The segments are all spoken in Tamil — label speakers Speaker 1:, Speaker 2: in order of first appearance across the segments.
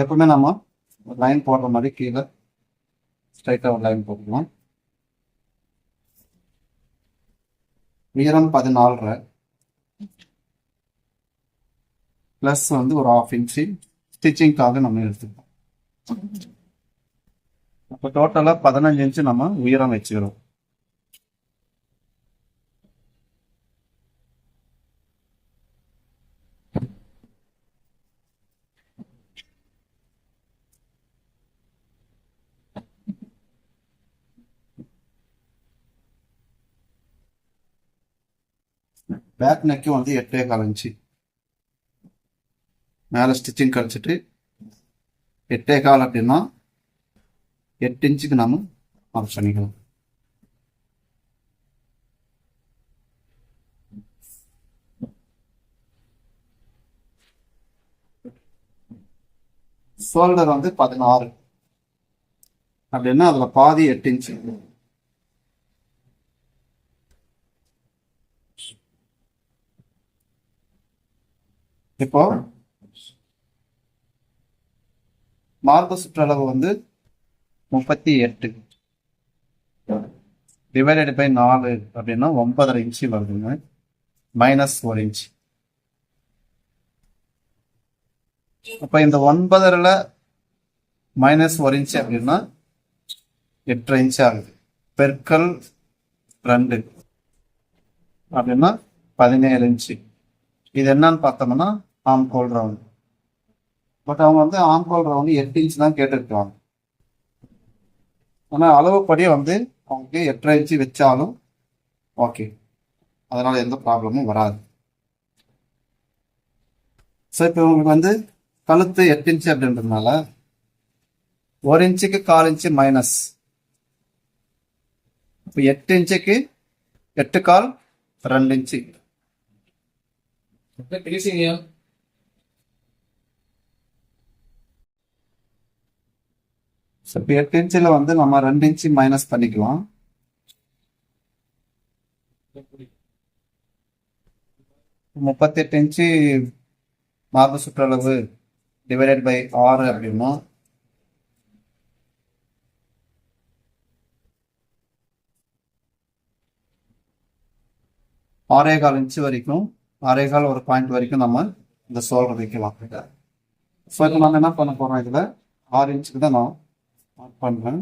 Speaker 1: எப்பவுமே நம்ம லைன் போடுற மாதிரி கீழே ஸ்ட்ரைட்டாக ஒரு லைன் போட்டுக்கலாம். உயரம் 14.5 ப்ளஸ் வந்து ஒரு 1/2 இன்ச்சு ஸ்டிச்சிங்காக நம்ம எடுத்துக்கலாம். அப்போ டோட்டலாக 15 இன்ச்சு நம்ம உயரம் வச்சுக்கிறோம். பேக் நெக்கு வந்து 8.25 இன்ச்சு மேலே ஸ்டிச்சிங் கழிச்சிட்டு 8.25 அப்படின்னா 8 இன்ச்சுக்கு நம்ம மார்க் பண்ணிக்கலாம். ஷோல்டர் வந்து 16 அப்படின்னா அதுல பாதி 8 இன்ச்சு. இப்போ மார்பு சுற்றளவு வந்து 38 டிவைடட் பை 4 அப்படின்னா 9.5 இன்ச்சு வருதுங்க. -1 இன்ச். அப்ப இந்த 9.5ல -1 இன்ச் அப்படின்னா 8.5 இன்ச் ஆகுது. பெருக்கல் 2 அப்படின்னா 17 இன்ச்சு. இது என்னன்னு பார்த்தோம்னா ஆம் ஹோல் ரவுண்ட். பட் அவங்க வந்து ஆம் ஹோல் ரவுண்ட் 8 இன்ச் தான் கேட்டிருக்காங்க. ஆனால் அளவுப்படி வந்து அவங்க 8.5 இன்ச்சு வச்சாலும் ஓகே, அதனால எந்த ப்ராப்ளமும் வராது. ஸோ இப்போ உங்களுக்கு வந்து கழுத்து 8 இன்ச்சு அப்படின்றதுனால 1 இன்ச்சுக்கு 1/4 இன்ச்சு மைனஸ். இப்போ 8 இன்ச்சுக்கு 8/4 2 இன்ச்சு. இப்போ 8 இன்ச்சில் வந்து நம்ம 2 இன்ச்சு மைனஸ் பண்ணிக்கலாம். -38 இன்ச்சு மார்பு சுற்றளவு டிவைடட் பை 6 அப்படின்னா 6.25 இன்ச்சு வரைக்கும் 6.25 ஒரு பாயிண்ட் வரைக்கும் நம்ம இந்த ஷோல்டர் வைக்கலாம். ஸோ இப்போ நம்ம என்ன பண்ண போறோம், இதுல 6 இன்ச்சுக்கு தான் நான் மார்க் பண்றேன்.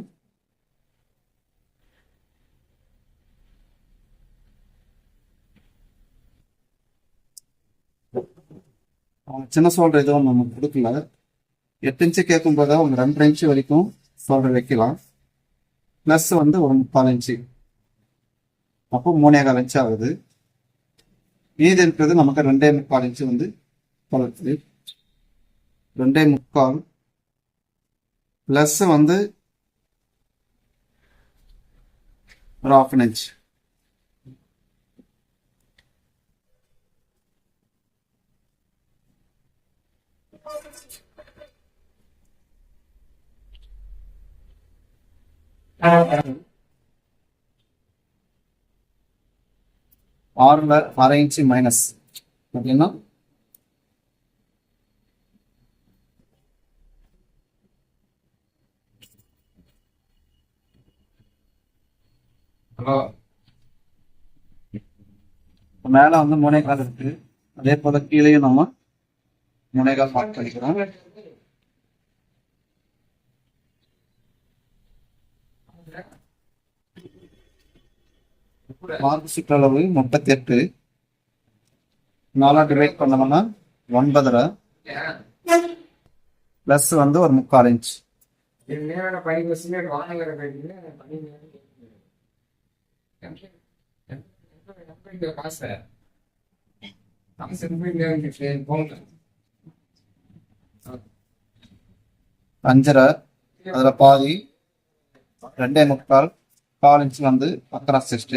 Speaker 1: சின்ன ஷோல்டர் எதுவும் நம்ம கொடுக்கல. 8 இன்ச்சு கேட்கும் போது ஒரு 2.5 இன்ச்சு வரைக்கும் ஷோல்டர் வைக்கலாம். பிளஸ் வந்து ஒரு 3/4 இன்ச்சு, அப்போ 3.25 இன்ச்சு ஆகுது. மீதி இருக்கிறது நமக்கு 2.25 இன்ச்சு வந்து கழுத்து. 2.25 பிளஸ் வந்து ஒரு 1/2 இன்ச். ஆறுல 1/2 இன்ச்சு மைனஸ் அப்படின்னா மேல வந்து 3.25 இருக்கு. அதே போல கீழேயும் நம்ம 3.25 மார்க் பண்ணிக்கிறோம். மார்பு சுற்றளவு 38 4 டிவைட் பண்ணோம்னா 9.5 பிளஸ் வந்து ஒரு 3/4 இன்ச். அஞ்சரை அதுல பாதி 2.25 1/4 இன்ச் வந்து அக்ராஸ் செஸ்ட்.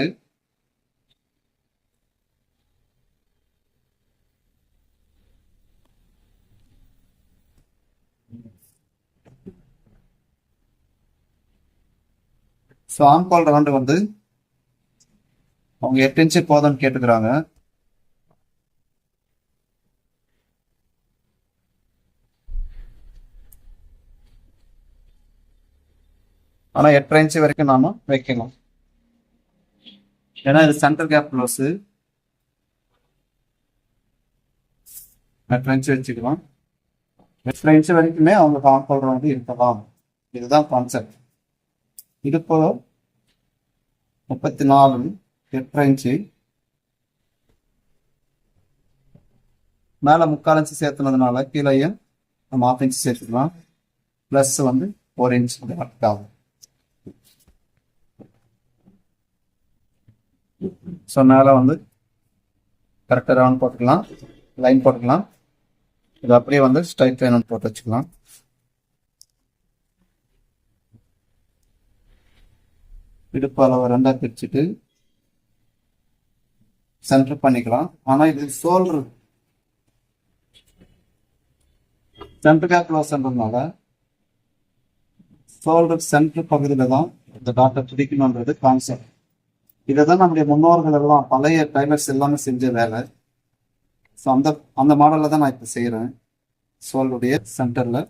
Speaker 1: ஸோ ஆம்கால் ரவுண்டு வந்து அவங்க 8 இன்ச்சு போதும்னு கேட்டுக்கிறாங்க. ஆனால் 8.5 இன்ச்சு வரைக்கும் நாம வைக்கலாம். ஏன்னா இது சென்டர் கேப் க்ளோஸு. 8.5 இன்ச்சு வச்சுக்கலாம். 8.5 இன்ச்சு வரைக்குமே அவங்க காம்பவுண்டர் வந்து இருக்கலாம். இதுதான் கான்செப்ட். இது போல 34 8.5 இன்ச்சு மேலே 3/4 இன்ச்சு சேர்த்துனதுனால கீழே நம்ம 1/2 இன்ச்சு சேர்த்துக்கலாம். ப்ளஸ் வந்து 1 இன்ச் ஆகும். ஸோ மேலே வந்து கரெக்டாக ரவுண்ட் போட்டுக்கலாம், லைன் போட்டுக்கலாம். இது அப்படியே வந்து ஸ்ட்ரைட் லைன் போட்டு வச்சுக்கலாம். இடுப்பு அளவு 2ஆ பிரிச்சுட்டு சென்டர் பண்ணிக்கலாம். ஆனால் இது சென்டர் கேப் க்ளோஸ்ன்றதுனால ஷோல்டர் சென்டர் பகுதியில் தான் இந்த டாட்டை பிடிக்கணுன்றது கான்செப்ட். இதை தான் நம்முடைய முன்னோர்கள் எல்லாம் பழைய டைலர்ஸ் எல்லாமே செஞ்ச வேலை. ஸோ அந்த மாடலில் தான் நான் இப்போ செய்கிறேன். ஷோல்டருடைய சென்டரில்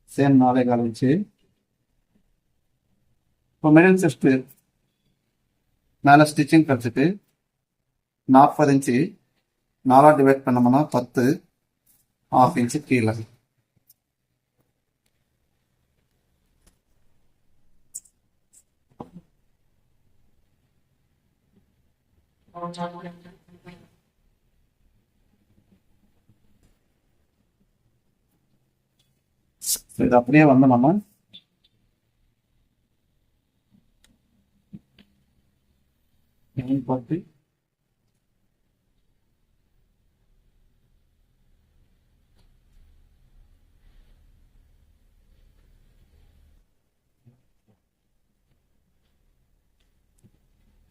Speaker 1: சேம் 4.25 இன்ச்சு. இப்போ மிடில் செஸ்ட்டு மேலே ஸ்டிச்சிங் கழிச்சிட்டு 40 இன்ச்சு 4ஆக டிவைட் பண்ணோம்னா 10 1/2 இன்ச்சு கீழே. இது அப்படியே வந்து நம்ம போட்டு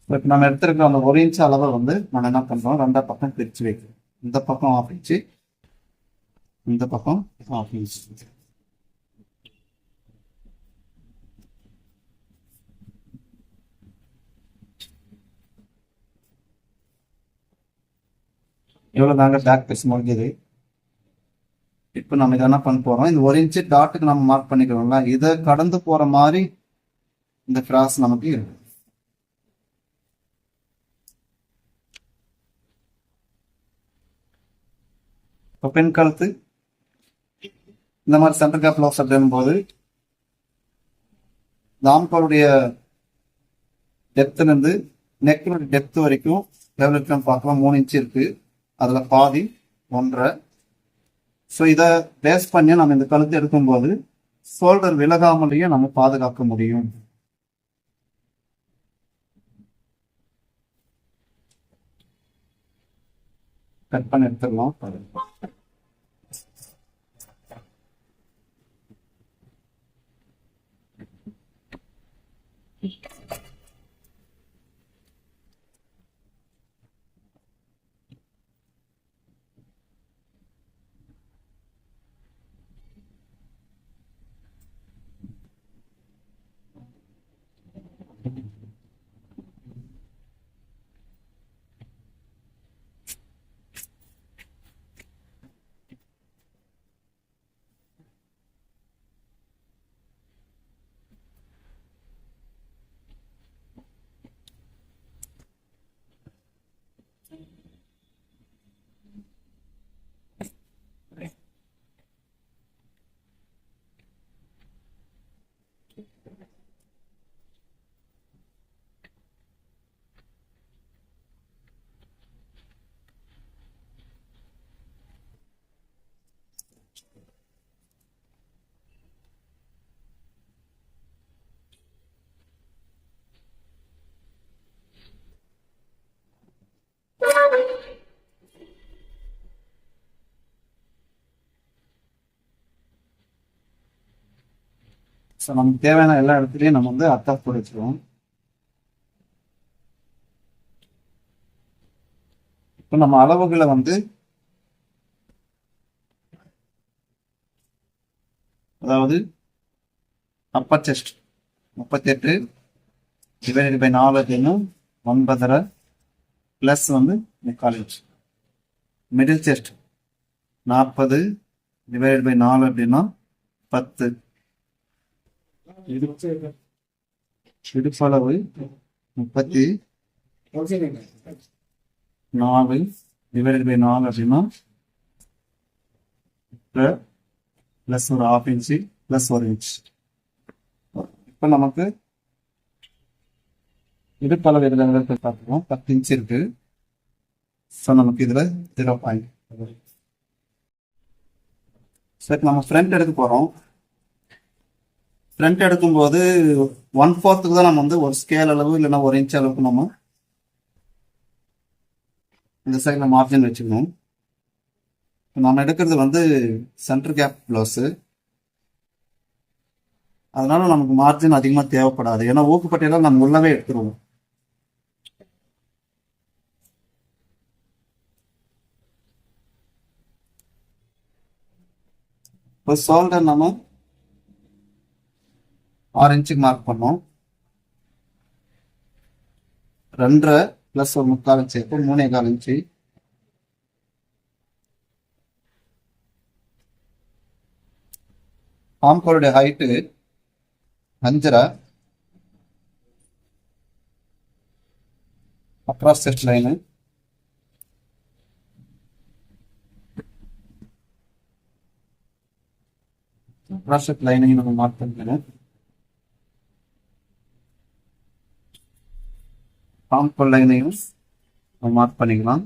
Speaker 1: இப்போ நம்ம எடுத்துருக்கிற அந்த 1 இன்ச்சு அளவை வந்து நம்ம என்ன பண்ணுறோம், 2 பக்கம் பிரித்து வைக்கிறோம். இந்த பக்கம் 1/2 இன்ச்சு, இந்த பக்கம் 1/2 இன்ச்சு. இவ்வளோ தாங்க பேக் பீஸ் முடிஞ்சது. இப்போ நம்ம இதை என்ன பண்ண போகிறோம், இந்த 1 இன்ச்சு டாட்டுக்கு நம்ம மார்க் பண்ணிக்கிறோம்ல, இதை கடந்து போகிற மாதிரி இந்த கிராஸ் நமக்கு இருக்கு. இப்போ பெண் கழுத்து இந்த மாதிரி சென்டர் கேப் க்ளோஸ் அப்படின்னும் போது தாம்காலுடைய டெப்த்லேருந்து நெக்கினுடைய டெப்த் வரைக்கும் எவ்வளோ இருக்குன்னு பார்க்கலாம். 3 இன்ச்சு இருக்கு, அதில் பாதி 1.5. ஸோ இதை பேஸ் பண்ணி நம்ம இந்த கழுத்து எடுக்கும்போது ஷோல்டர் விலகாமலேயே நம்ம பாதுகாக்க முடியும். கட் பண்ணி எடுத்துடலாம். ஸோ நமக்கு தேவையான எல்லா இடத்துலையும் நம்ம வந்து அட்டாச் போட்டு வச்சுருவோம். இப்போ நம்ம அளவுகளை வந்து அதாவது அப்பர் செஸ்ட் 38 டிவைடட் பை 4 அப்படின்னா 9.5 ப்ளஸ் வந்து 3/4 inch. Middle chest 40 divided by 4 அப்படின்னா 10 இடுப்பளவு 34 டிவைடட் பை 4 அப்படின்னா பிளஸ் ஒரு ½ இன்ச்சு பிளஸ் 1 இன்ச். இப்போ நமக்கு இடுப்பளவு இதில் பார்த்துக்கோம் 10 இன்ச் இருக்கு. ஸோ நமக்கு இதில் 0.5. சரி, நம்ம ஃப்ரண்ட் எடுக்க போகிறோம். ஃப்ரண்ட் எடுக்கும்போது 1/4 தான் நம்ம வந்து ஒரு ஸ்கேல் அளவு இல்லைன்னா 1 இன்ச் அளவுக்கு நம்ம இந்த சைடில் மார்ஜின் வச்சுக்கணும். நம்ம எடுக்கிறது வந்து சென்டர் கேப் ப்ளவுஸு, அதனால நமக்கு மார்ஜின் அதிகமாக தேவைப்படாது. ஏன்னா ஊக்குப்பட்டியெல்லாம் நம்ம உள்ளவே எடுத்துருவோம். இப்போ ஷோல்டர் நம்ம 6 இன்ச்சுக்கு மார்க் பண்ணோம். 2.5 பிளஸ் ஒரு 3/4 இன்ச்சு, இப்போ 3.25 இன்ச்சு. ஆம்கோலுடைய ஹைட்டு 5.5. அக்ராஸ் செஸ்ட் லைனு லைனையும் நம்ம மார்க் பண்ணிக்கணும். ஆம்கோல் லைனையும் நம்ம மார்க் பண்ணிக்கலாம்.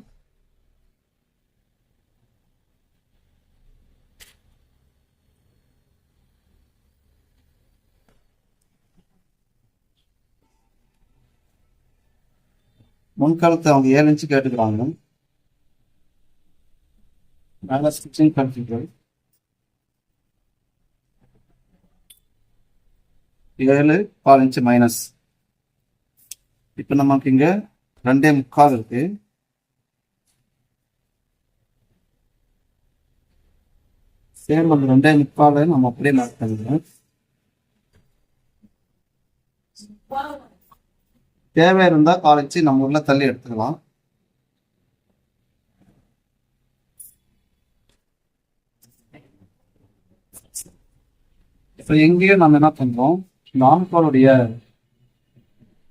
Speaker 1: முன்காலத்தை அவங்க 7 இன்ச்சு கேட்டுக்கிறாங்க. மேலே ஸ்டிச்சிங் கன்ஃபிகர் 7.25 இன்ச்சு மைனஸ். இப்போ நமக்கு இங்க 2.25 இருக்கு. சேம் அந்த 2.25 நம்ம அப்படியே மார்க் பண்ணிக்கிறோம். தேவை இருந்தா 1/4 இன்ச்சு நம்ம உள்ள தள்ளி எடுத்துக்கலாம். இப்போ எங்கேயும் நம்ம என்ன பண்றோம், இந்த ஆம்கோலுடைய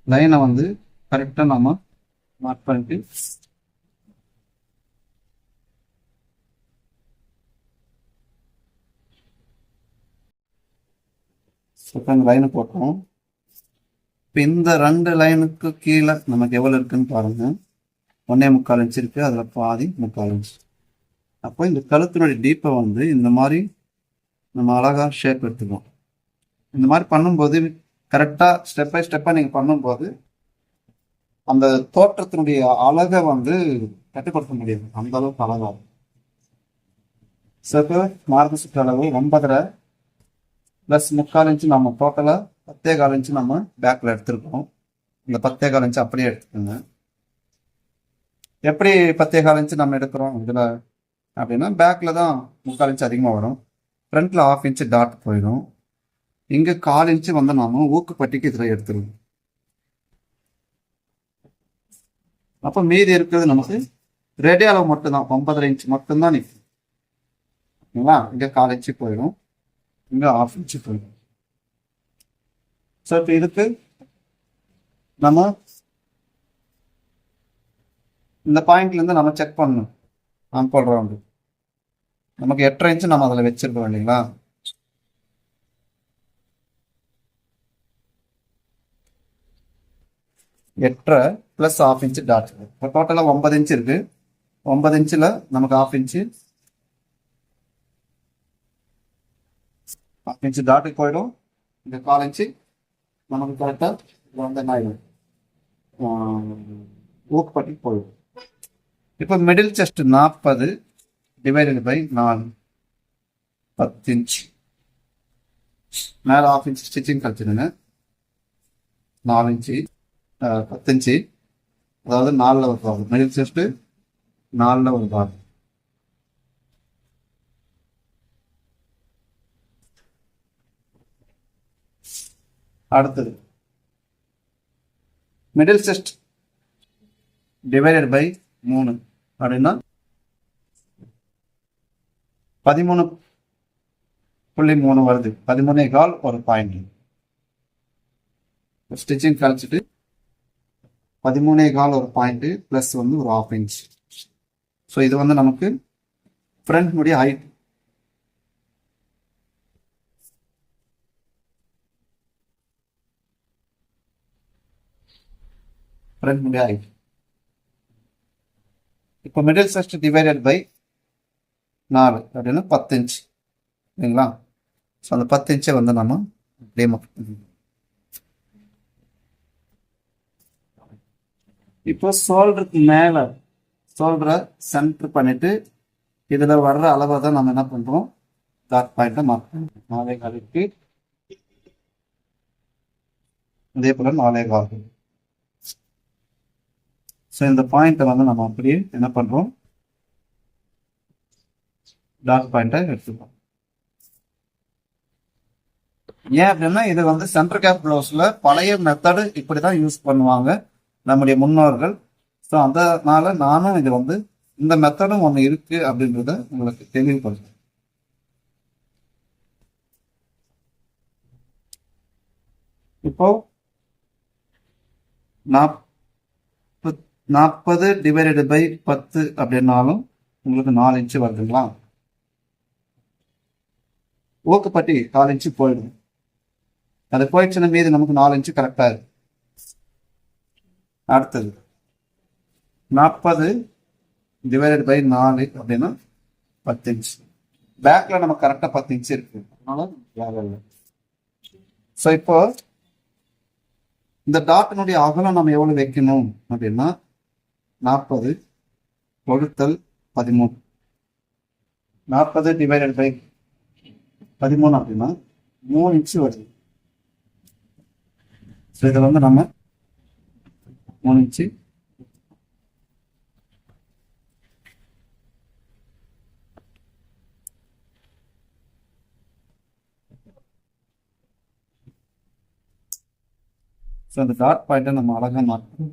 Speaker 1: லைனை வந்து கரெக்டா நம்ம மார்க் பண்ணிட்டு அந்த லைனை போட்டோம். இப்போ இந்த 2 லைனுக்கு கீழே நமக்கு எவ்வளோ இருக்குன்னு பாருங்க. 1.25 இன்ச்சு இருக்கு, அதில் பாதி 3/4 இன்ச்சு. அப்போ இந்த கழுத்தினுடைய டீப்பை வந்து இந்த மாதிரி நம்ம அழகா ஷேப் எடுத்துக்கோம். இந்த மாதிரி பண்ணும்போது கரெக்டாக ஸ்டெப் பை ஸ்டெப்பாக நீங்கள் பண்ணும்போது அந்த தோற்றத்தினுடைய அழகை வந்து கட்டுப்படுத்த முடியாது, அந்த அளவுக்கு அழகாகும். இப்போ மார்பு சுற்றளவு 9.5 ப்ளஸ் 3/4 இன்ச்சு நம்ம டோட்டலாக 10.25 இன்ச்சு நம்ம பேக்கில் எடுத்துருக்கோம். இந்த 10.25 இன்ச்சு அப்படியே எடுத்துக்கோங்க. எப்படி 10.25 இன்ச்சு நம்ம எடுக்கிறோம் இதில் அப்படின்னா, பேக்கில் தான் 3/4 இன்ச்சு அதிகமாக வரும், ஃப்ரண்ட்டில் ½ இன்ச்சு டாட் போயிடும். இங்கே 1/4 இன்ச்சு வந்து நாம ஊக்குப்பட்டிக்கு இதில் எடுத்துருவோம். அப்போ மீதி இருக்கிறது நமக்கு ரெடி அளவு மட்டும்தான், 9.5 இன்ச்சு மட்டும்தான் நிற்கும். ஓகேங்களா? இங்கே 1/4 இன்ச்சு போயிடும், இங்கே ½ இன்ச்சு போயிடும். ஸோ இப்போ இதுக்கு நம்ம இந்த பாயிண்ட்லேருந்து நம்ம செக் பண்ணணும். ஆம்கோல் ரவுண்டு நமக்கு 8.5 இன்ச்சு நம்ம அதில் வச்சிருக்கோம் இல்லைங்களா? எட்டரை ப்ளஸ் ½ இன்ச்சு டாட். இப்போ டோட்டலாக 9 இன்ச்சு இருக்கு. 9 இன்ச்சில் நமக்கு ½ இன்ச்சு டாட்டுக்கு போயிடும். இந்த 1/4 இன்ச்சு நமக்கு கரெக்டாக வந்து என்ன ஆயிடும், ஊக்குப்பட்டிக்கு போயிடும். இப்போ middle chest 40 divided by 4 10 inch. மேலே ½ இன்ச்சு ஸ்டிச்சிங் கழிச்சிடுங்க. 4 இன்ச்சு 10 இன்ச்சு, அதாவது 4ல் ஒரு பாகம். மிடில் செஸ்ட் 4ல் ஒரு பாகம். அடுத்தது மிடில் செஸ்ட் டிவைடட் பை 3 அப்படின்னா 13.3 வருது. 13.25 ஒரு பாயிண்ட். ஸ்டிச்சிங் கழிச்சிட்டு 13.25 ஒரு பாயிண்ட் பிளஸ் வந்து ஒரு 1/2 இன்ச். ஸோ இது வந்து நமக்கு ஃப்ரண்ட் முடிய ஹைட். ஃப்ரண்ட் முடிய ஹைட். இப்போ மிடில் செஸ்ட் டிவைடட் பை 4 அப்படின்னா 10 இன்ச் இல்லைங்களா? ஸோ அந்த 10 இன்ச்சை வந்து நம்ம அப்படியே இப்போ ஷோல்டருக்கு மேலே ஷோல்டரை சென்டர் பண்ணிட்டு இதில் வர்ற அளவை தான் நம்ம என்ன பண்ணுறோம், டாட் பாயிண்ட்டை மார்க் பண்ணுறோம். 4.25 அதே போல் 4.25. ஸோ இந்த பாயிண்ட்டை வந்து நம்ம அப்படியே என்ன பண்ணுறோம், டாட் பாயிண்ட்டை எடுத்துக்கிறோம். ஏன் அப்படின்னா இது வந்து சென்டர் கேப் ப்ளவுஸ்ல பழைய மெத்தடு இப்படிதான் யூஸ் பண்ணுவாங்க நம்முடைய முன்னோர்கள். ஸோ அதனால நானும் இது வந்து இந்த மெத்தடும் ஒன்று இருக்கு அப்படின்றத உங்களுக்கு தெளிவுபடுத்துறேன். இப்போ 40 டிவைடட் பை 10 அப்படின்னாலும் உங்களுக்கு 4 இன்ச்சு வருதுங்களா? ஊக்குப்பட்டி 4 இன்ச்சு போயிடும். அது போயிடுச்சுன்னா மீது நமக்கு 4 இன்ச்சு கரெக்டா இருக்கு. அடுத்தது 40 டிவைடட் பை 4 அப்படின்னா 10 இன்ச். பேக்ல நமக்கு கரெக்டா 10 இன்ச்சு இருக்கு. அதனால வேலை இல்லை. ஸோ இப்போ இந்த டாட்டினுடைய அகலம் நம்ம எவ்வளவு வைக்கணும் அப்படின்னா 40 வகுத்தல் 13. 40 டிவைடட் பை 13 அப்படின்னா 3 இன்ச்சு வருது. ஸோ இதில் வந்து நம்ம 3 இன்ச்சு ஸோ அந்த டாட் பாயிண்ட்டை நம்ம அழகாக மாற்றணும்.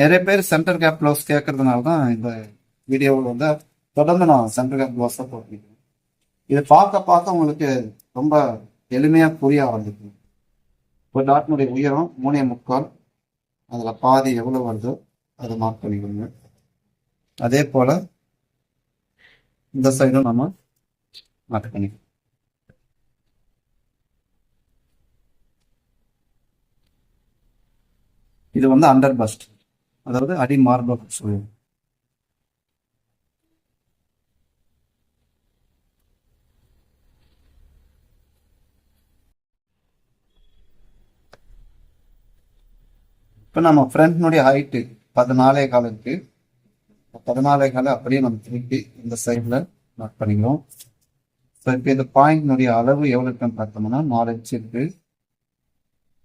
Speaker 1: நிறைய பேர் சென்டர் கேப் ப்ளவுஸ் கேட்கறதுனால தான் இந்த வீடியோவில் வந்து தொடர்ந்து நான் சென்டர் கேப் ப்ளவுஸ் தான் போட்டிருக்கேன். இதை பார்க்க பார்க்க உங்களுக்கு ரொம்ப எளிமையாக புரிய ஆரம்பிக்கும். ஒரு டாட்னுடைய உயரம் 3.25, அதில் பாதி எவ்வளோ வருதோ அதை மார்க் பண்ணிக்கோங்க. அதே போல் இந்த சைடும் நம்ம மார்க் பண்ணிக்கணும். இது வந்து அண்டர் பஸ்ட், அதாவது அடி மார்பக சொல்லுவோம். இப்போ நம்ம ஃப்ரண்ட்னுடைய ஹைட்டு 14.25 இருக்கு. 14.25 அப்படியே நம்ம திருப்பி இந்த சைடில் மார்க் பண்ணிக்கிறோம். ஸோ இப்போ இந்த பாயிண்ட்னுடைய அளவு எவ்வளோ இருக்குன்னு பார்த்தோம்னா 4 இன்ச்சு இருக்கு,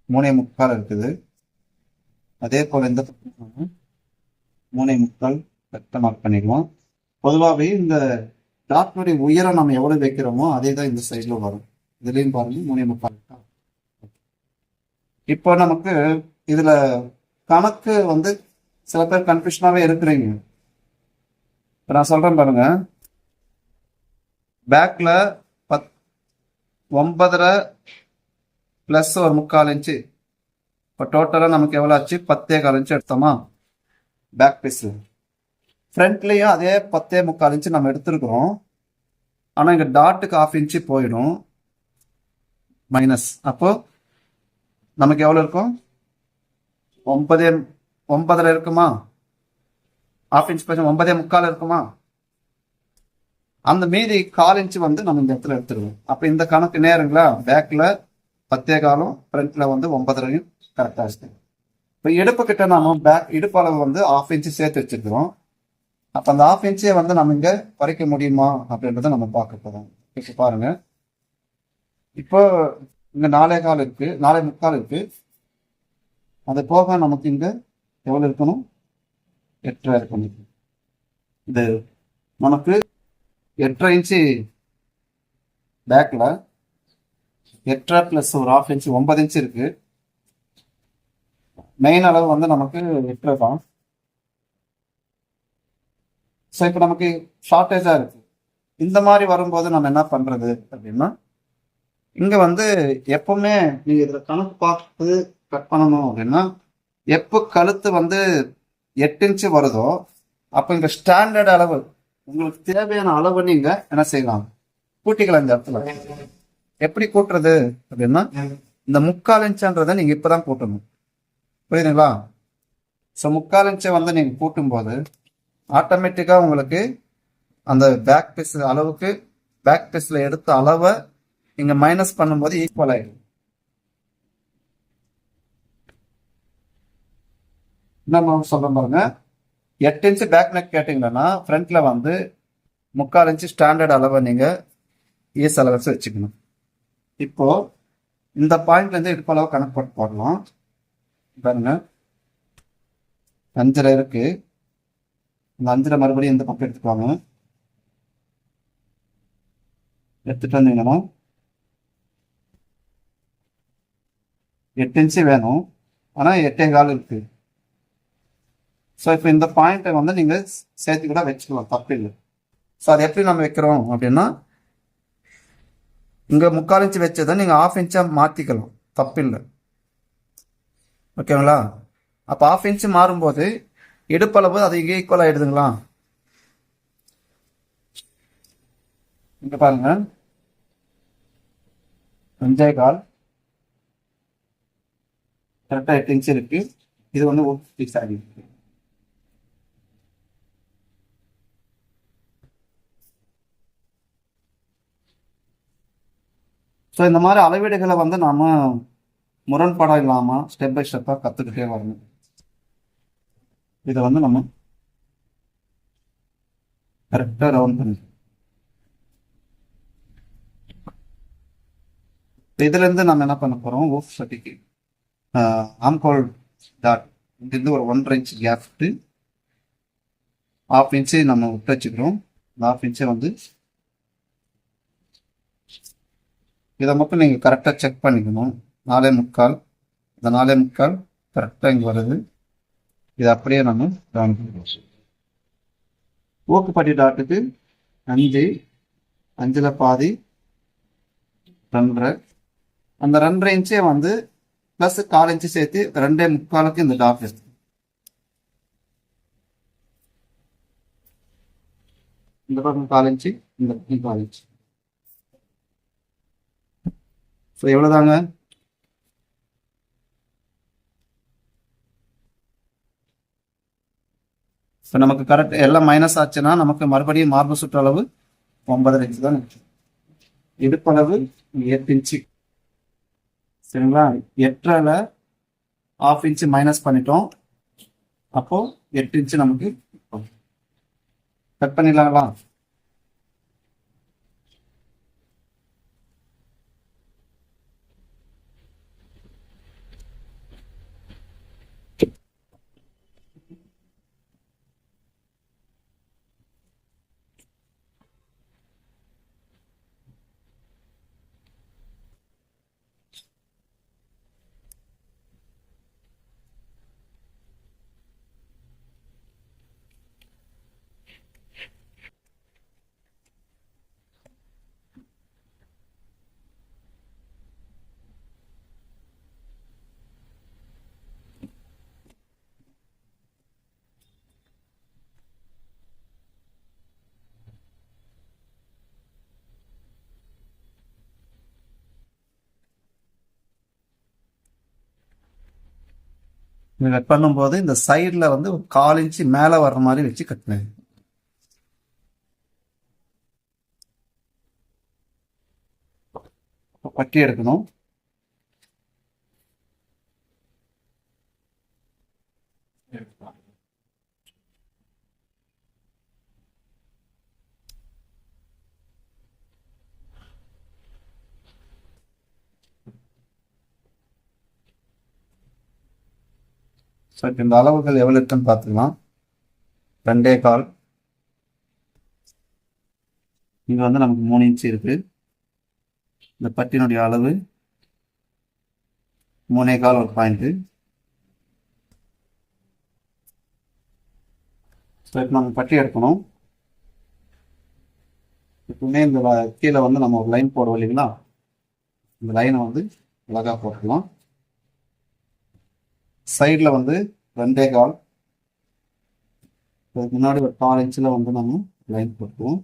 Speaker 1: 3.25 இருக்குது. அதே போல் இந்த 3.25 கரெக்டாக மார்க் பண்ணிடுவோம். பொதுவாகவே இந்த டாட்னுடைய உயரம் நம்ம எவ்வளோ வைக்கிறோமோ அதே தான் இந்த சைடில் வரும். இதுலேயும் பாருங்க 3.25. இப்போ நமக்கு இதில் கணக்கு வந்து சில பேர் கன்ஃபியூஷனாகவே இருக்கிறீங்க. இப்போ நான் சொல்கிறேன் பாருங்க, பேக்கில் 9.5 ப்ளஸ் ஒரு 3/4 இன்ச்சு. இப்போ டோட்டலாக நமக்கு எவ்வளோ ஆச்சு, 10.25 இன்ச்சு எடுத்தோமா பேக் பீஸு. ஃப்ரண்ட்லேயும் அதே 10.25 இன்ச்சு நம்ம எடுத்துருக்குறோம். ஆனால் இங்கே டாட்டுக்கு 1/2 இன்ச்சு போயிடும் மைனஸ். அப்போ நமக்கு எவ்வளோ இருக்கும், 9.5 இருக்குமா, 1/2 இன்ச் பட்சம் 9.25 இருக்குமா, அந்த மீதி 1/4 இன்ச்சு வந்து நம்ம இந்த இடத்துல எடுத்துருவோம். அப்போ இந்த கணக்கு நேருங்களா, பேக்கில் 10.25 ஃப்ரண்ட்ல வந்து 9.5 கரெக்டாக இருக்கு. இப்போ இடுப்பு கிட்ட நம்ம பேக் இடுப்பு அளவு வந்து 1/2 இன்ச்சு சேர்த்து வச்சுருக்கிறோம். அப்போ அந்த 1/2 இன்ச்சை வந்து நம்ம இங்கே குறைக்க முடியுமா அப்படின்றத நம்ம பார்க்க போகிறோம். இப்போ பாருங்க, இப்போ இங்கே 4.25 இருக்கு, 4.25 இருக்கு. அது போக நமக்கு இங்க எவ்வளவு இருக்கணும், 8.5 இருக்கணும். இது நமக்கு 8.5 இன்ச்சு பேக்ல 8.5 பிளஸ் ஒரு 1/2 இன்ச்சு 9 இன்ச்சு இருக்கு. மெயின் அளவு வந்து நமக்கு 8.5 தான். ஸோ இப்போ நமக்கு ஷார்ட்டேஜா இருக்கு. இந்த மாதிரி வரும்போது நம்ம என்ன பண்றது அப்படின்னா, இங்க வந்து எப்பவுமே நீங்க இதுல கணக்கு பார்த்து கட் பண்ணணும் அப்படின்னா, எப்போ கழுத்து வந்து 8 இன்ச்சு வருதோ அப்போ இங்க ஸ்டாண்டர்ட் அளவு உங்களுக்கு தேவையான அளவு நீங்க என்ன செய்யலாம், கூட்டிக்கலாம். இந்த இடத்துல எப்படி கூட்டுறது அப்படின்னா, இந்த 3/4 இன்ச்சுன்றதை நீங்க இப்பதான் கூட்டணும். புரியுதுங்களா? ஸோ 3/4 இன்ச்சை வந்து நீங்க கூட்டும்போது ஆட்டோமேட்டிக்கா உங்களுக்கு அந்த பேக் பீஸ் அளவுக்கு, பேக் பீஸ்ல எடுத்த அளவை நீங்க மைனஸ் பண்ணும்போது ஈக்குவல் ஆயிடும். நம்ம சொல்ல பாருங்க, 8 இன்ச்சு பேக் நெக் கேட்டீங்கன்னா ஃப்ரண்ட்ல வந்து 3/4 இன்ச்சு ஸ்டாண்டர்ட் அளவை நீங்க ஈஸ் அளவு வச்சுக்கணும். இப்போ இந்த பாயிண்ட்ல இருந்து இடுப்பு அளவு கணக்கு போட்டு போடலாம். பாருங்க, 5 இருக்கு. இந்த 5 மறுபடியும் இந்த பக்கம் எடுத்துக்குவாங்க. எடுத்துட்டு வந்தீங்கன்னா 8 இன்ச்சு வேணும், ஆனா 8.25 இருக்கு. ஸோ இப்போ இந்த பாயிண்ட்டை வந்து நீங்க சேர்த்து கூட வச்சுக்கலாம், தப்பு இல்லை. ஸோ அது எப்படி நம்ம வைக்கிறோம் அப்படின்னா, இங்க 3/4 இன்ச்சு வச்சதை நீங்க 1/2 இன்ச்சா மாத்திக்கலாம், தப்பு இல்லை. ஓகேங்களா? அப்போ 1/2 இன்ச்சு மாறும்போது இடுப்பளவு அது இங்கே ஈக்குவல் ஆயிடுதுங்களா? இங்க பாருங்க, 5.25 கரெக்டா 8 இன்ச்சு இருக்கு. இது வந்து ஃபிக்ஸ் ஆகிருக்கு. ஸோ இந்த மாதிரி அளவீடுகளை வந்து நாம முரண்பாடாக இல்லாமல் ஸ்டெப் பை ஸ்டெப்பாக கற்றுக்கிட்டே வரணும். இதை வந்து நம்ம கரெக்டாக ரவுண்ட் பண்ணி இதுலேருந்து நம்ம என்ன பண்ண போகிறோம், ஊஃப் சட்டிக்கு ஆம்கோல் டாட் இங்கிருந்து ஒரு 1.5 இன்ச் கேப் விட்டு 1/2 இன்ச்சு நம்ம விட்டு வச்சுக்கிறோம். இந்த 1/2 இன்ச்சை வந்து இதை மட்டும் நீங்கள் கரெக்டாக செக் பண்ணிக்கணும். 4.25, இந்த 4.25 கரெக்டாக இங்கே வருது. இது அப்படியே நம்ம ஊக்குப்பட்டி டாட்டுக்கு 5, 5ல் பாதி 2.5, அந்த 2.5 இன்ச்சே வந்து ப்ளஸ் 1/4 இன்ச்சு சேர்த்து 2.25க்கு இந்த டாட் எடுத்து இந்த பக்கம் 1/4 இன்ச்சு, இந்த பக்கம் 1/4 இன்ச்சு. ஸோ எவ்வளோதாங்க, ஸோ நமக்கு கரெக்ட் எல்லாம் மைனஸ் ஆச்சுன்னா நமக்கு மறுபடியும் மார்பு சுற்றளவு 9.5 இன்ச்சு தான். இடுப்பளவு 8 இன்ச்சு. சரிங்களா? 8ல் 1/2 இன்ச்சு மைனஸ் பண்ணிட்டோம். அப்போ 8 இன்ச்சு நமக்கு கட் பண்ணிடலாங்களா? கட் பண்ணும்போது இந்த சைடில் வந்து ஒரு 1/4 இன்ச்சு மேலே வர்ற மாதிரி வச்சு கட்டினேன். பட்டி எடுக்கணும். ஸோ இப்போ இந்த அளவுகள் எவ்வளோ இருக்குன்னு பார்த்துக்கலாம். 2.25, இங்கே வந்து நமக்கு 3 இன்ச்சு இருக்கு. இந்த பட்டினுடைய அளவு 3.25 ஒரு பாயிண்ட்டு. ஸோ இப்போ நம்ம பட்டி எடுக்கணும். எப்பவுமே இந்த கீழே வந்து நம்ம ஒரு லைன் போடுவோம் இல்லைங்களா? இந்த லைனை வந்து அழகாக போட்டுக்கலாம். சைடில் வந்து 2.25, முன்னாடி ஒரு 4 இன்ச்சில் வந்து நம்ம லைன் போட்டுக்குவோம்.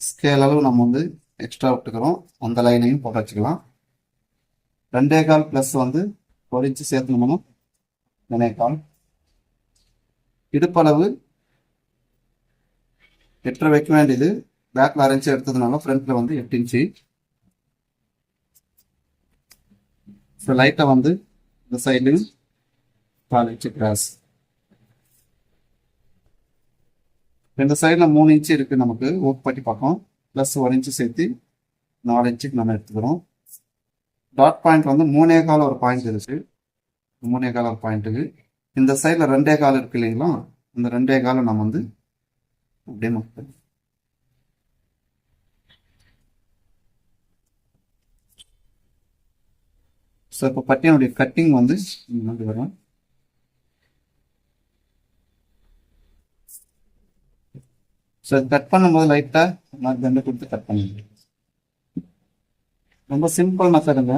Speaker 1: ஸ்கேல் அளவு நம்ம வந்து எக்ஸ்ட்ரா விட்டுக்கிறோம், அந்த லைனையும் போட்டு வச்சுக்கலாம். 2.25 ப்ளஸ் வந்து 1 இன்ச்சு சேர்த்துக்கணும், 2.25. இடுப்பளவு 8.5 வைக்க வேண்டியது, பேக்கில் 6 இன்ச்சு எடுத்ததுனால ஃப்ரண்ட்டில் வந்து 8 இன்ச்சு. ஸோ லைட்டை வந்து இந்த சைட்லையும் 4 இன்ச்சு கிராஸ். இந்த சைடில் 3 இன்ச்சு இருக்குது நமக்கு ஊக்குப்பட்டி பக்கம், ப்ளஸ் 1 இன்ச்சு சேர்த்து 4 இன்ச்சுக்கு நம்ம எடுத்துக்கிறோம். டாட் பாயிண்ட் வந்து 3.25 ஒரு பாயிண்ட் இருக்குது, 3.25 ஒரு பாயிண்ட்டுக்கு. இந்த சைடில் 2.25 இருக்கு இல்லைங்களா, இந்த 2.25 நம்ம வந்து அப்படியே மக்கள். ஸோ இப்போ பட்டியனுடைய கட்டிங் வந்து இங்கே வரும். ஸோ கட் பண்ணும்போது லைட்டாக நான் பெண்டு கொடுத்து கட் பண்ணிடுறேன். ரொம்ப சிம்பிள் மெத்தடுங்க.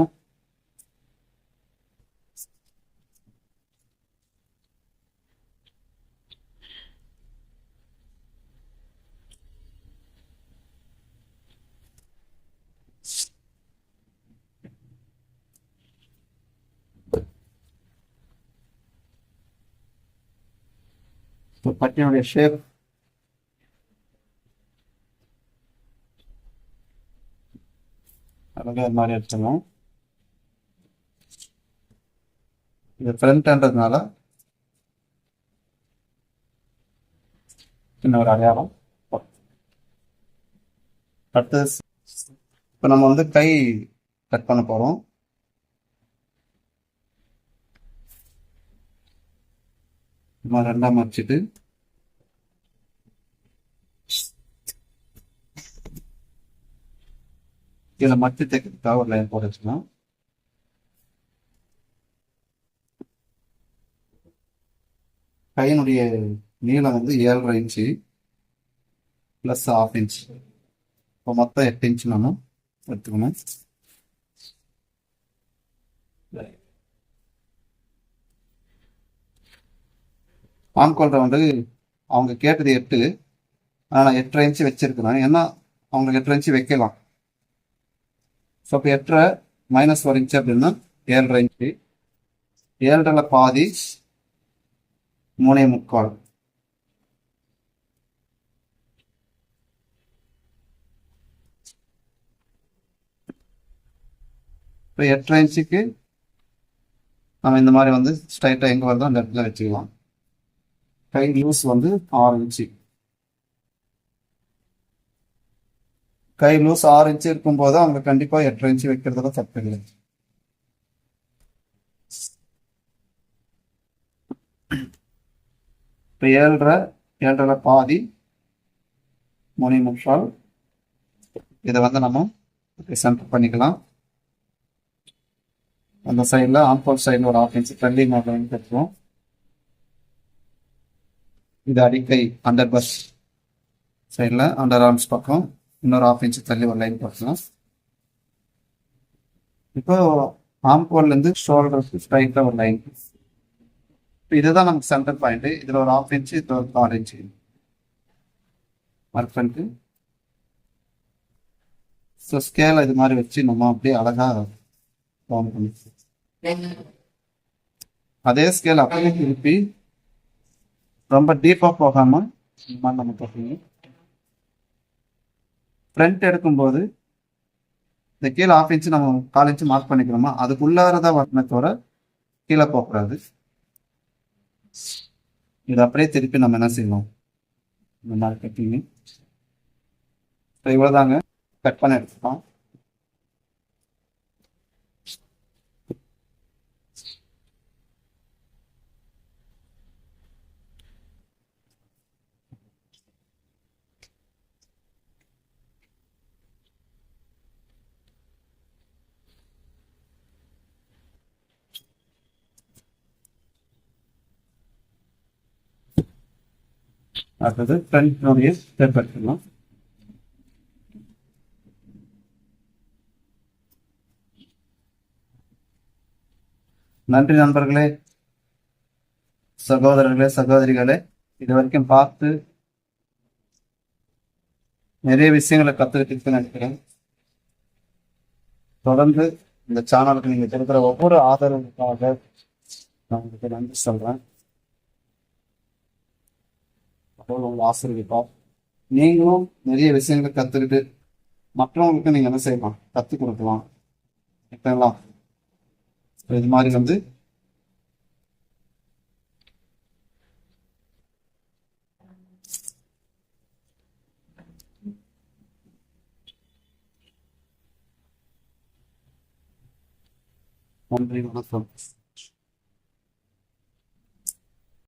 Speaker 1: இப்போ பட்டியனுடைய ஷேப் அழகாக இது மாதிரி எடுத்துக்கலாம். இது ஃப்ரண்ட்ன்றதுனால இன்னொரு அடையாளம். அடுத்தது இப்போ நம்ம வந்து கை கட் பண்ண போகிறோம். நம்ம ரெண்டாம் மடிச்சிட்டு இதில் மட்டி தைக்கிறதுக்காக ஒரு லைன் போட்டு வச்சுக்கலாம். கையினுடைய நீளம் வந்து 7.5 இன்ச்சு ப்ளஸ் 1/2 இன்ச், இப்போ மொத்தம் 8 இன்ச்சு நம்ம எடுத்துக்கணும். ஆம்கோல்ற வந்து அவங்க கேட்டது 8, ஆனால் நான் 8.5 இன்ச்சு வச்சிருக்கிறேன், ஏன்னா அவங்களுக்கு 8.5 இன்ச்சு வைக்கலாம். ஸோ இப்போ 8.5 மைனஸ் 1 இன்ச்சு அப்படின்னா 7.5 இன்ச்சு. 7.5 பாதி 3.25. இப்போ 8.5 இன்ச்சுக்கு நம்ம இந்த மாதிரி வந்து ஸ்ட்ரைட்டாக எங்கே வருதோ அந்த இடத்துல வச்சுக்கலாம். கை லூஸ் வந்து 6 இன்ச்சு. கை லூஸ் 6 இன்ச்சு இருக்கும்போது அவங்க கண்டிப்பாக 8.5 இன்ச்சு வைக்கிறதுல தப்பு இல்லை. இப்போ 7.5 பாதி 3.25. இதை வந்து நம்ம சென்டர் பண்ணிக்கலாம். அந்த சைடில் ஆம்கோல் சைடில் ஒரு 1/2 இன்ச்சு தள்ளி மாதிரி கட்டுவோம். இது அடிக்கை அண்டர் பஸ் சைடில் அண்டர் ஆர்ம்ஸ் பக்கம் இன்னொரு 1/2 இன்ச்சு தள்ளி ஒரு லைன் போட்டுக்கலாம். இப்போ ஆம்கோல்லேருந்து ஷோல்டருக்கு ஸ்ட்ரைட்டாக ஒரு லைன். இப்போ இதுதான் நமக்கு சென்டர் பாயிண்ட். இதில் ஒரு 1/2 இன்ச்சு, இதில் ஒரு 4 இன்ச்சு மார்க் பண்ணிட்டு, ஸோ ஸ்கேலை இது மாதிரி வச்சு நம்ம அப்படியே அழகாக கவுண்ட் பண்ணி அதே ஸ்கேல் அப்படியே திருப்பி ரொம்ப டீப்பாக போகாமல் நம்ம போட்டுங்க. ஃப்ரண்ட் எடுக்கும்போது இந்த கீழே 1/2 இன்ச்சு நம்ம 4 இன்ச்சு மார்க் பண்ணிக்கிறோமா, அதுக்குள்ளாரதான் வரணுமே தவிர கீழே போகக்கூடாது. இது அப்படியே திருப்பி நம்ம என்ன செய்யணும், இந்த மாதிரி கட்டிங்க. இவ்வளோதாங்க, கட் பண்ண எடுத்துக்கலாம். அடுத்தது ஃப்ரண்ட்னுடைய ஸ்டெப் எடுத்துக்கலாம். நன்றி நண்பர்களே, சகோதரர்களே, சகோதரிகளே. இது வரைக்கும் பார்த்து நிறைய விஷயங்களை கத்துக்கிட்டு நினைக்கிறேன். தொடர்ந்து இந்த சேனலுக்கு நீங்க கொடுக்குற ஒவ்வொரு ஆதரவுக்காக நான் உங்களுக்கு நன்றி சொல்றேன். உங்களை ஆசிரியப்பா, நீங்களும் நிறைய விஷயங்களை கத்துக்கிட்டு மற்றவங்களுக்கு நீங்க என்ன செய்யலாம், கத்து கொடுக்கலாம். இப்பெல்லாம் இது மாதிரி வந்து நன்றி, வணக்கம்.